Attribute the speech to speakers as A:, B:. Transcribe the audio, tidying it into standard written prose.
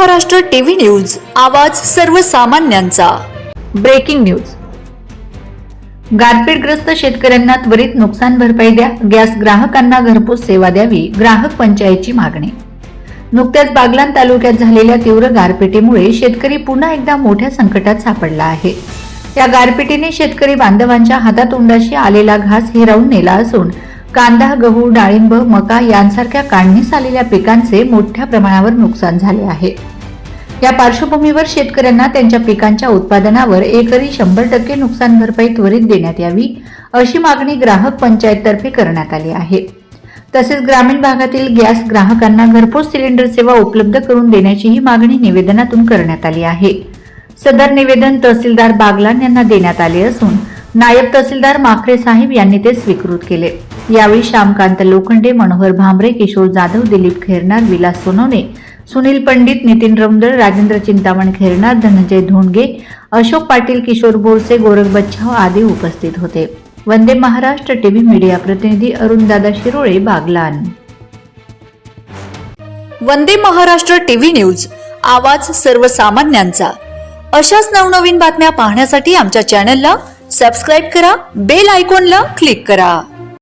A: Maharashtra TV news, आवाज सर्वसामान्यांचा।
B: Breaking news. गारपीटग्रस्त शेतकऱ्यांना त्वरित नुकसान भरपाई द्या, गॅस ग्राहकांना घरपोच सेवा द्यावी, ग्राहक पंचायतची मागणी। नुकत्याच बागलाण तालुक्यात झालेल्या तीव्र गारपिटीमुळे शेतकरी पुन्हा एकदा मोठ्या संकटात सापडला आहे। या गारपिटीने शेतकरी बांधवांच्या हातातोंडाशी आलेला घास हिरावून नेला असून कांदा, गहू, डाळिंब, मका यांसारख्या काढणीस आलेल्या पिकांचे मोठ्या प्रमाणावर नुकसान झाले आहे। या पार्श्वभूमीवर शेतकऱ्यांना त्यांच्या पिकांच्या उत्पादनावर एकरी 100% नुकसान भरपाई त्वरित देण्यात यावी, अशी मागणी ग्राहक पंचायततर्फे करण्यात आली आहे। तसेच ग्रामीण भागातील गॅस ग्राहकांना घरपोच सिलेंडर सेवा उपलब्ध करून देण्याचीही मागणी निवेदनातून करण्यात आली आहे। सदर निवेदन तहसीलदार बागलाण यांना देण्यात आले असून नायब तहसीलदार माखरे साहेब यांनी ते स्वीकृत केले। यावेळी श्यामकांत लोखंडे, मनोहर भांबरे, किशोर जाधव, दिलीप खैरनार, विलास सोनवणे, सुनील पंडित, नितीन रमदळ, राजेंद्र चिंतामण खैरनार, धनंजय धोंडगे, अशोक पाटील, किशोर बोरसे, गोरख बच्छाव आदी उपस्थित होते। वंदे महाराष्ट्र टीव्ही मीडिया प्रतिनिधी अरुणदादा शिरोळे, बागलाण।
A: वंदे महाराष्ट्र टीव्ही न्यूज, आवाज सर्वसामान्यांचा। अशाच नवनवीन बातम्या पाहण्यासाठी आमच्या चॅनलला सबस्क्राइब करा, बेल आयकॉनला क्लिक करा।